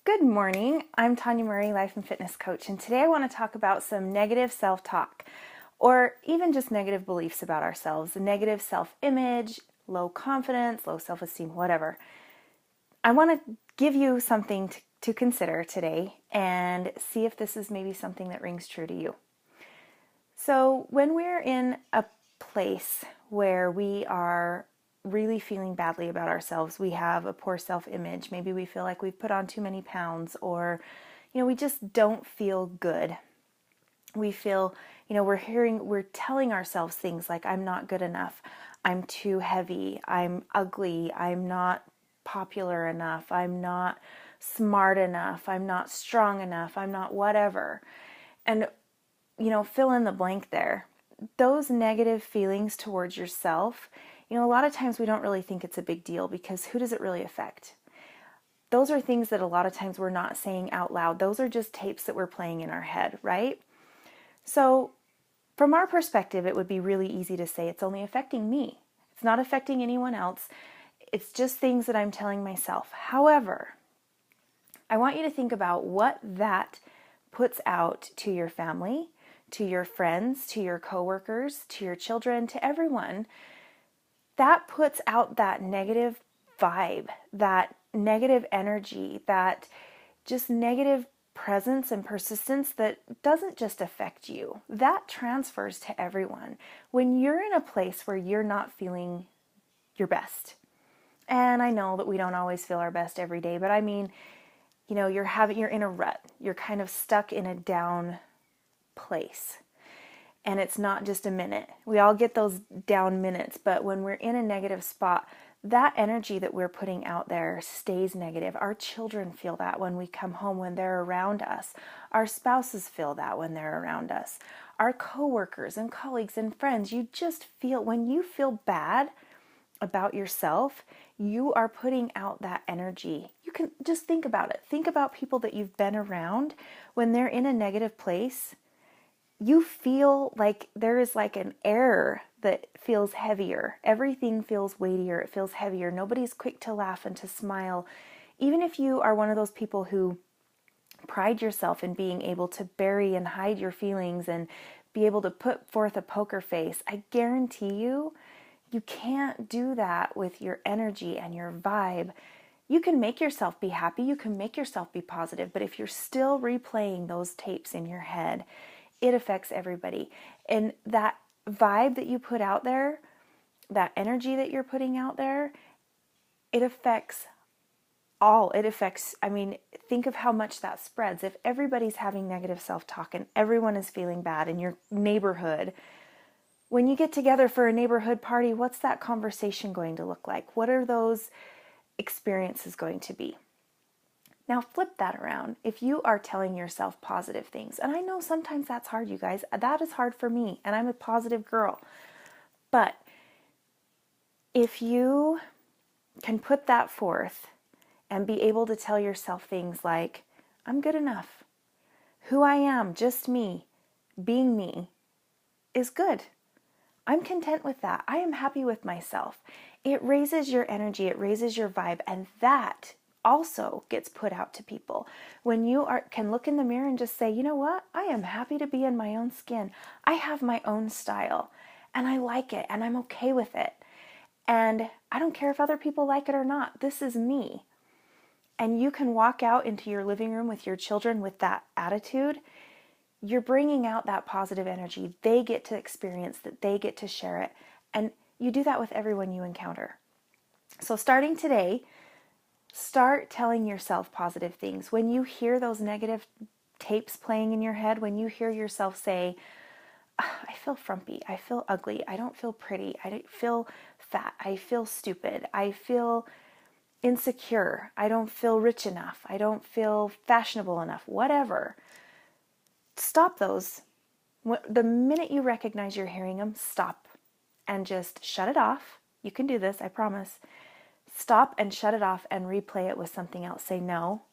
Good morning. I'm Tonya Murray, life and fitness coach, and today I want to talk about some negative self-talk or even just negative beliefs about ourselves, negative self-image, low confidence, low self-esteem, whatever. I want to give you something to consider today and see if this is maybe something that rings true to you. So when we're in a place where we are really feeling badly about ourselves, we have a poor self-image, maybe we feel like we've put on too many pounds, or we just don't feel good. We feel, we're telling ourselves things like, I'm not good enough, I'm too heavy, I'm ugly, I'm not popular enough, I'm not smart enough, I'm not strong enough, I'm not whatever. And fill in the blank there. Those negative feelings towards yourself, a lot of times we don't really think it's a big deal because who does it really affect? Those are things that a lot of times we're not saying out loud. Those are just tapes that we're playing in our head, right? So from our perspective, it would be really easy to say it's only affecting me. It's not affecting anyone else. It's just things that I'm telling myself. However, I want you to think about what that puts out to your family, to your friends, to your coworkers, to your children, to everyone. That puts out that negative vibe, that negative energy, that just negative presence and persistence that doesn't just affect you. That transfers to everyone. When you're in a place where you're not feeling your best, and I know that we don't always feel our best every day, but I mean, you're in a rut. You're kind of stuck in a down place. And it's not just a minute. We all get those down minutes, but when we're in a negative spot, that energy that we're putting out there stays negative. Our children feel that when we come home, when they're around us. Our spouses feel that when they're around us. Our coworkers and colleagues and friends, you just feel, when you feel bad about yourself, you are putting out that energy. You can just think about it. Think about people that you've been around when they're in a negative place. You feel like there is like an air that feels heavier. Everything feels weightier. It feels heavier. Nobody's quick to laugh and to smile. Even if you are one of those people who pride yourself in being able to bury and hide your feelings and be able to put forth a poker face, I guarantee you can't do that with your energy and your vibe. You can make yourself be happy. You can make yourself be positive. But if you're still replaying those tapes in your head, it affects everybody. And that vibe that you put out there, that energy that you're putting out there, it affects all. Think of how much that spreads. If everybody's having negative self-talk and everyone is feeling bad in your neighborhood, when you get together for a neighborhood party, what's that conversation going to look like? What are those experiences going to be? Now flip that around. If you are telling yourself positive things, and I know sometimes that's hard, you guys. That is hard for me, and I'm a positive girl. But if you can put that forth and be able to tell yourself things like, I'm good enough. Who I am, just me, being me, is good. I'm content with that. I am happy with myself. It raises your energy, it raises your vibe, and that also gets put out to people. When you can look in the mirror and just say, you know what? I am happy to be in my own skin. I have my own style and I like it and I'm okay with it. And I don't care if other people like it or not. This is me. And you can walk out into your living room with your children with that attitude. You're bringing out that positive energy. They get to experience that. They get to share it. And you do that with everyone you encounter. So starting today, start telling yourself positive things. When you hear those negative tapes playing in your head, when you hear yourself say, I feel frumpy, I feel ugly, I don't feel pretty, I don't feel fat, I feel stupid, I feel insecure, I don't feel rich enough, I don't feel fashionable enough, whatever. Stop those. The minute you recognize you're hearing them, stop and just shut it off. You can do this, I promise. Stop and shut it off and replay it with something else. Say, no,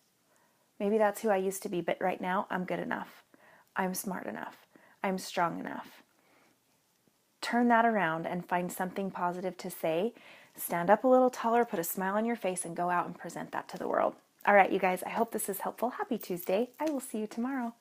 maybe that's who I used to be, but right now I'm good enough. I'm smart enough. I'm strong enough. Turn that around and find something positive to say. Stand up a little taller, put a smile on your face, and go out and present that to the world. All right, you guys, I hope this is helpful. Happy Tuesday. I will see you tomorrow.